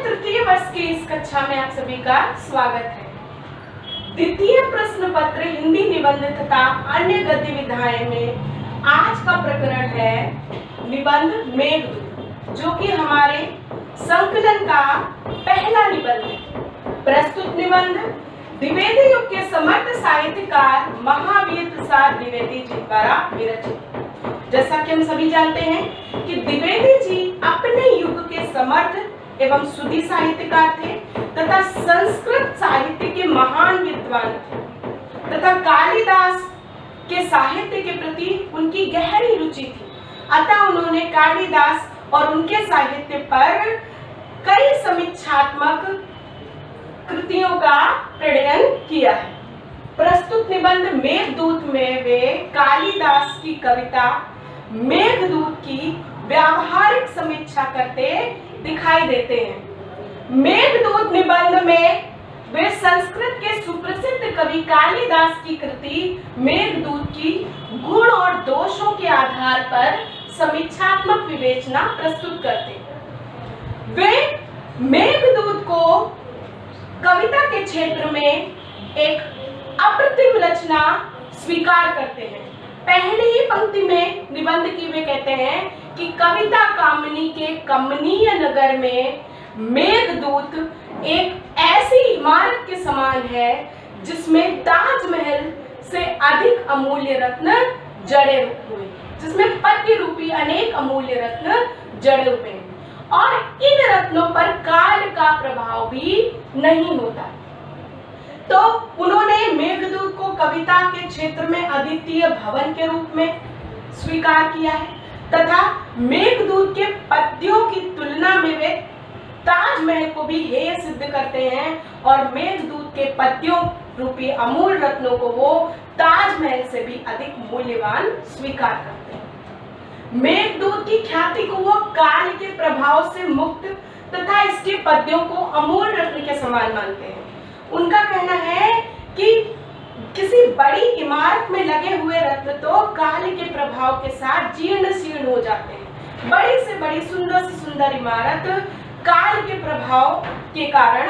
तृतीय वर्ष की इस कक्षा में आप सभी का स्वागत है। द्वितीय प्रश्न पत्र हिंदी निबंध तथा अन्य गतिविधियां में आज का प्रकरण है निबंध मेघदूत, जो कि हमारे संकलन का पहला निबंध है। प्रस्तुत निबंध द्विवेदी युग के समर्थ साहित्यकार महावीर प्रसाद द्विवेदी जी द्वारा विरचित। जैसा कि हम सभी जानते हैं कि द्विवेदी जी अपने युग के समर्थ एवं सुधी साहित्यकार थे तथा संस्कृत साहित्य के महान विद्वान थे तथा कालिदास के साहित्य के प्रति उनकी गहरी रुचि थी। अतः उन्होंने कालिदास और उनके साहित्य पर कई समीक्षात्मक कृतियों का प्रणयन किया है। प्रस्तुत निबंध मेघदूत में वे कालिदास की कविता मेघदूत की व्यावहारिक समीक्षा करते दिखाई देते हैं। मेघदूत निबंध में वे संस्कृत के सुप्रसिद्ध कवि कालिदास की कृति मेघदूत की गुण और दोषों के आधार पर समीक्षात्मक विवेचना प्रस्तुत करते हैं। वे मेघदूत को कविता के क्षेत्र में एक अप्रतिम रचना स्वीकार करते हैं। पहली ही पंक्ति में निबंध की वे कहते हैं कि कविता कामनी के कमनीय नगर में मेघदूत एक ऐसी इमारत के समान है जिसमें ताजमहल से अधिक अमूल्य रत्न जड़े हुए, जिसमें पद्य रूपी अनेक अमूल्य रत्न जड़े हुए हैं और इन रत्नों पर काल का प्रभाव भी नहीं होता। तो उन्होंने मेघदूत को कविता के क्षेत्र में अद्वितीय भवन के रूप में स्वीकार किया है तथा मेघदूत के पद्यों की तुलना में वे ताजमहल को भी हेय सिद्ध करते हैं और मेघदूत के पद्यों रूपी अमूल्य रत्नों को वो ताजमहल से भी अधिक मूल्यवान स्वीकार करते हैं। मेघदूत की ख्याति को वो काल के प्रभाव से मुक्त तथा इसके पद्यों को अमूल्य रत्न के समान मानते हैं। उनका कहना है कि किसी बड़ी इमारत में लगे हुए रत्न तो काल के प्रभाव के साथ जीर्ण शीर्ण हो जाते हैं। बड़ी से बड़ी सुंदर से सुंदर इमारत काल के प्रभाव के कारण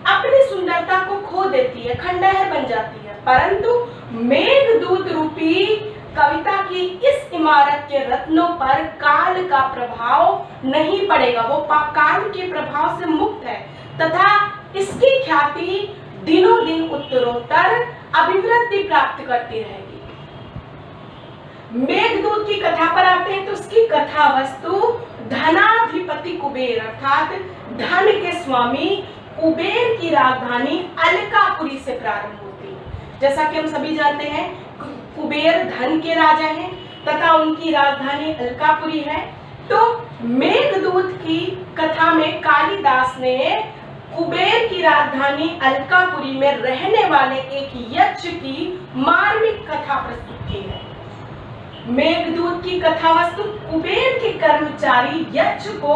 अपनी सुंदरता को खो देती है, खंडहर बन जाती है। परंतु मेघदूत रूपी कविता की इस इमारत के रत्नों पर काल का प्रभाव नहीं पड़ेगा, वो काल के प्रभाव से मुक्त है तथा इसकी ख्याति दिनों दिन उत्तरोत्तर अभिवृद्धि प्राप्त करती रहेगी। मेघदूत की कथा पर आते हैं तो उसकी कथा वस्तु धनाधिपति कुबेर अर्थात धन के स्वामी कुबेर की राजधानी अलकापुरी से प्रारंभ होती है। जैसा कि हम सभी जानते हैं कुबेर धन के राजा हैं तथा उनकी राजधानी अलकापुरी है। तो मेघदूत की कथा में कालिदास ने कुबेर की राजधानी अलकापुरी में रहने वाले एक यक्ष की मार्मिक कथा प्रस्तुत की है। मेघदूत की कथा वस्तु कुबेर के कर्मचारी यक्ष को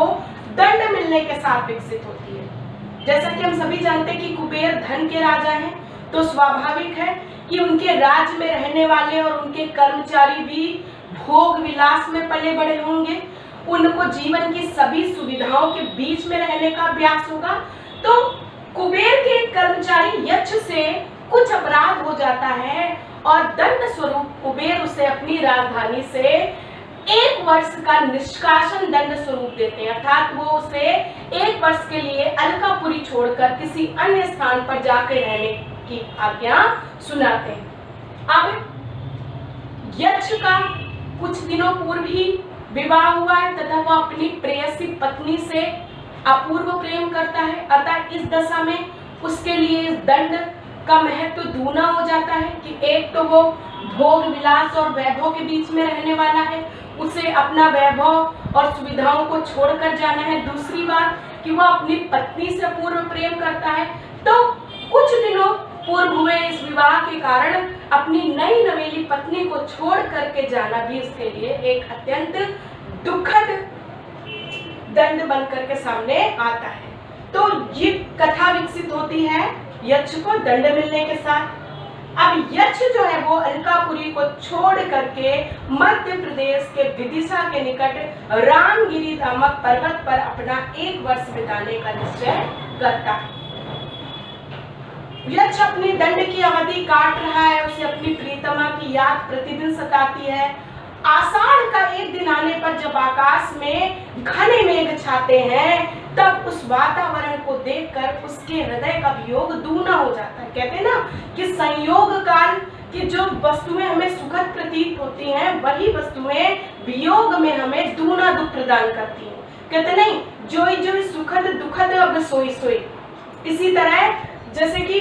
दंड मिलने के साथ विकसित होती है। जैसा कि हम सभी जानते हैं कि कुबेर धन के राजा हैं, तो स्वाभाविक है कि उनके राज्य में रहने वाले और उनके कर्मचारी भी भोग विलास में पले बड़े होंगे। उनको जीवन की सभी सुविधाओं के बीच में रहने का अभ्यास होगा। तो कुबेर के कर्मचारी यक्ष से कुछ अपराध हो जाता है और दंड स्वरूप कुबेर उसे अपनी राजधानी से 1 वर्ष का निष्कासन दंड स्वरूप देते हैं, अर्थात वो उसे 1 वर्ष के लिए अलकापुरी छोड़कर किसी अन्य स्थान पर जाकर रहने की आज्ञा सुनाते हैं। अब यक्ष का कुछ दिनों पूर्व ही विवाह हुआ है तथा वो अपनी प्रेयसी पत्नी से अपूर्व प्रेम करता है। अतः इस दशा में उसके लिए इस दंड का महत्व दूना हो जाता है कि एक तो वो भोग विलास और वैभव के बीच में रहने वाला है, उसे अपना वैभव और सुविधाओं को छोड़कर जाना है। दूसरी बात कि वो अपनी पत्नी से पूर्व प्रेम करता है। तो कुछ दिनों पूर्व हुए इस विवाह के कारण अपनी नई नवेली पत्नी को छोड़ करके जाना भी उसके लिए एक अत्यंत दुखद दंड बनकर के सामने आता है। तो ये कथा विकसित होती है यक्ष को दंड मिलने के साथ। अब यक्ष जो है वो अलकापुरी को छोड़ करके मध्य प्रदेश के विदिशा के निकट रामगिरी नामक पर्वत पर अपना 1 वर्ष बिताने का निश्चय करता है। यक्ष अपनी दंड की अवधि काट रहा है, उसे अपनी प्रीतमा की याद प्रतिदिन सताती है। आषाढ़ का एक दिन आने पर जब आकाश में घने मेघ छाते हैं, तब उस वातावरण को देखकर उसके हृदय का वियोग दूना हो जाता है। कहते हैं ना कि संयोग काल की जो वस्तुएं हमें सुखद प्रतीत होती हैं, वही वस्तुएं वियोग में हमें दूना दुख प्रदान करती हैं। कहते नहीं, जोई जोई सुखद दुखद अब सोई सोई। इसी तरह जैसे कि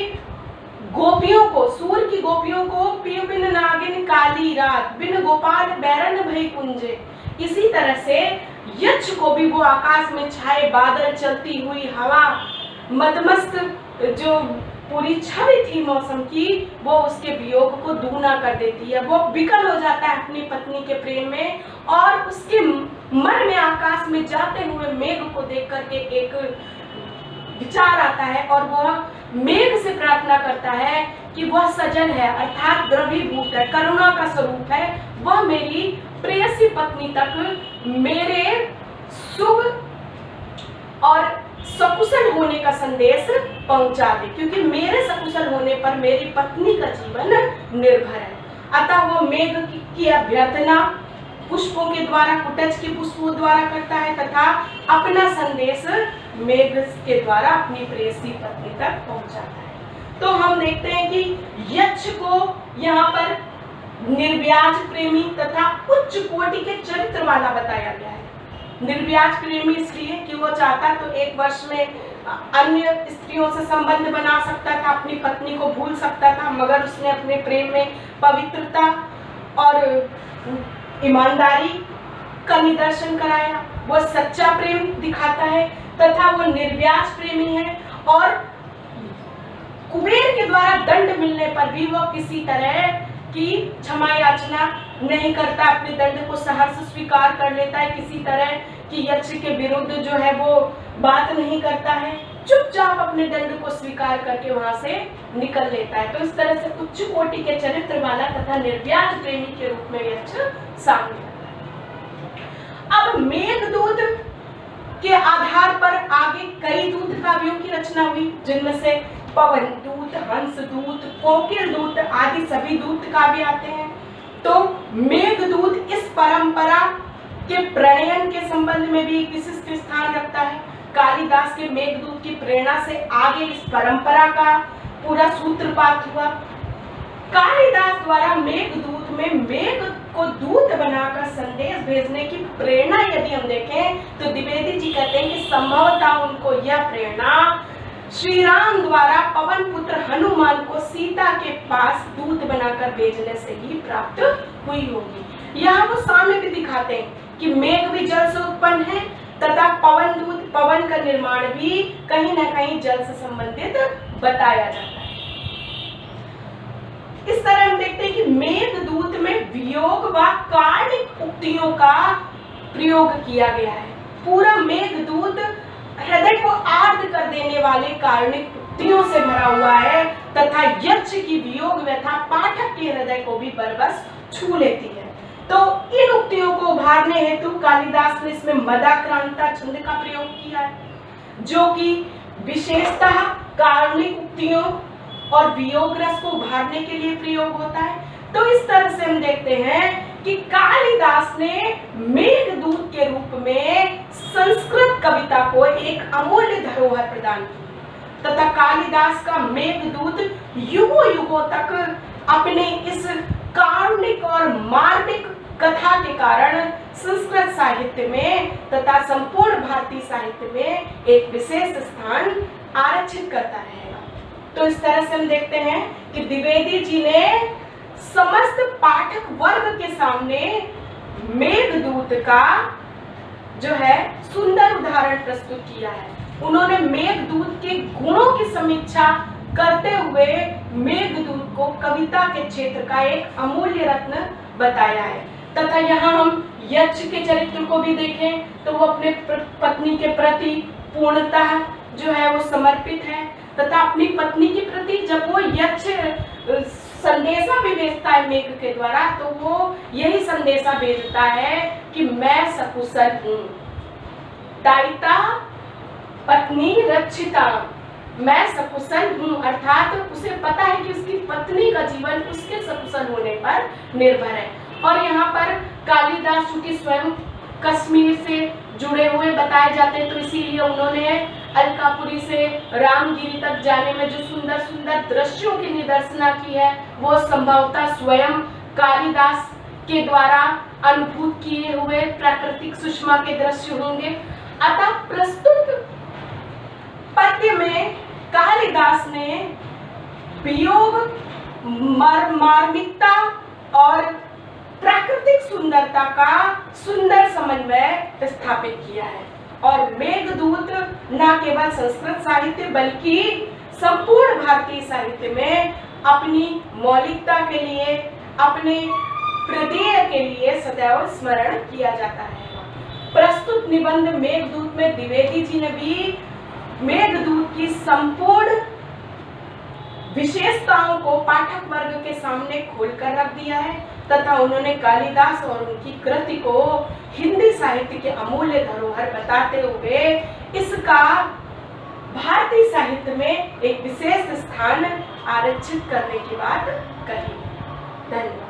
गोपियों को, सूर की गोपियों को पिय बिन नागिन काली रात, बिन गोपाल बैरन भई कुंजे, इसी तरह से यक्ष को भी वो आकाश में छाए बादल, चलती हुई हवा, मदमस्त जो पूरी छवि थी मौसम की, वो उसके वियोग को दूना कर देती है। वो विकल हो जाता है अपनी पत्नी के प्रेम में, और उसके मन में आकाश में जाते हुए मेघ को देख करके एक विचार आता है, और वह मेघ से प्रार्थना करता है कि वह सजन है, अर्थात द्रवीभूत है, करुणा का स्वरूप है, वह मेरी प्रेयसी पत्नी तक मेरे शुभ और सकुशल होने का संदेश पहुंचा दे, क्योंकि मेरे सकुशल होने पर मेरी पत्नी का जीवन निर्भर है। अतः वो मेघ की अभ्यर्थना पुष्पों के द्वारा, कुटज के पुष्पों द्वारा करता है, तथा अपना संदेश मेघ के द्वारा अपनी प्रेयसी पत्नी तक पहुंचाता है। तो हम देखते हैं कि यक्ष को यहाँ पर निर्व्याज प्रेमी तथा उच्च कोटि के चरित्र वाला बताया गया है। निर्व्याज प्रेमी इसलिए कि वो चाहता तो 1 वर्ष में अन्य स्त्रियों से संबंध बना सकता था, अपनी पत्नी को भूल सकता था, मगर उसने अपने प्रेम में पवित्रता और ईमानदारी का निदर्शन कराया। वो सच्चा प्रेम दिखाता है तथा वो निर्व्याज प्रेमी है, और कुबेर के द्वारा दंड मिलने पर भी वो किसी तरह की क्षमा याचना नहीं करता, अपने दंड को सहर्ष स्वीकार कर लेता है, किसी तरह की यक्ष के विरुद्ध जो है वो बात नहीं करता है, चुपचाप अपने दंड को स्वीकार करके वहां से निकल लेता है। तो इस तरह से उच्च कोटि के चरित्र वाला तथा निर्व्याज प्रेमी के रूप में यक्ष सामने आता है। अब मेघदूत के आधार पर आगे कई दूत काव्यों की रचना हुई, जिनमें से पवन दूत, हंस दूत, कोकिल दूत आदि सभी दूत काव्य आते हैं। तो मेघदूत इस परंपरा के प्रणयन के संबंध में भी विशिष्ट स्थान रखता है। कालिदास के मेघदूत की प्रेरणा से आगे इस परंपरा का पूरा सूत्रपात हुआ। कालिदास द्वारा मेघदूत में मेघ को दूत बनाकर संदेश भेजने की प्रेरणा यदि हम देखें तो द्विवेदी जी कहते हैं कि संभवतः उनको यह प्रेरणा श्री राम द्वारा पवन पुत्र हनुमान को सीता के पास दूत बनाकर भेजने से ही प्राप्त हुई होगी। यहाँ वो सामने भी दिखाते हैं कि मेघ भी जल से उत्पन्न है तथा पवन दूत, पवन का निर्माण भी कहीं न कहीं जल से संबंधित बताया जाता है। इस तरह हम देखते हैं कि मेघदूत में वियोग व कार्णिक उक्तियों का प्रयोग किया गया है। पूरा मेघदूत हृदय को आर्द्र कर देने वाले कार्णिक उक्तियों से भरा हुआ है तथा यक्ष की वियोग व्यथा पाठक के हृदय को भी बरबस छू लेती है। तो इन उक्तियों को उभारने हेतु कालिदास ने इसमें मदाक्रांता छंद का प्रयोग किया है, जो कि विशेषतः कार्णिक उक्तियों और वियोग रस को उभारने के लिए प्रयोग होता है। तो इस तरह से हम देखते हैं कि कालिदास ने मेघदूत के रूप में संस्कृत कविता को एक अमूल्य धरोहर प्रदान की तथा कालिदास का मेघदूत युगों युगों तक अपने इस कारुणिक और मार्मिक कथा के कारण संस्कृत साहित्य में तथा संपूर्ण भारतीय साहित्य में एक विशेष स्थान आरक्षित करता रहेगा। तो इस तरह से हम देखते हैं कि द्विवेदी जी ने समस्त पाठक वर्ग के सामने मेघदूत का जो है सुंदर उदाहरण प्रस्तुत किया है। उन्होंने मेघदूत के गुणों की समीक्षा करते हुए मेघदूत को कविता के क्षेत्र का एक अमूल्य रत्न बताया है तथा यहाँ हम यक्ष के चरित्र को भी देखें तो वो अपने पत्नी के प्रति पूर्णतः जो है वो समर्पित है तथा अपनी पत्नी के प्रति जब वो यक्ष संदेशा भी भेजता है मेघ के द्वारा, तो वो यही संदेशा भेजता है कि मैं सकुशल हूँ। दायिता पत्नी रक्षिता, मैं सकुशल हूँ, अर्थात उसे पता है कि उसकी पत्नी का जीवन उसके सकुशल होने पर निर्भर है। और यहाँ पर कालिदास चूंकि स्वयं कश्मीर से जुड़े हुए बताए जाते हैं, तो इसीलिए उन्होंने अलकापुरी से रामगिरी तक जाने में जो सुंदर सुंदर दृश्यों की निदर्शना की है, वो संभवतः स्वयं कालिदास के द्वारा अनुभूत किए हुए प्राकृतिक सुषमा के दृश्य होंगे। अतः प्रस्तुत पद्य में कालिदास ने वियोग, मार्मिकता और प्राकृतिक सुंदरता का सुंदर समन्वय स्थापित किया है। और मेघदूत न केवल संस्कृत साहित्य बल्कि संपूर्ण भारतीय साहित्य में अपनी मौलिकता के लिए, अपने प्रदेय के लिए सदैव स्मरण किया जाता है। प्रस्तुत निबंध मेघदूत में द्विवेदी जी ने भी मेघदूत की संपूर्ण विशेषताओं को पाठक वर्ग के सामने खोलकर रख दिया है, तथा उन्होंने कालिदास और उनकी कृति को हिंदी साहित्य के अमूल्य धरोहर बताते हुए इसका भारतीय साहित्य में एक विशेष स्थान आरक्षित करने की बात कही। धन्यवाद।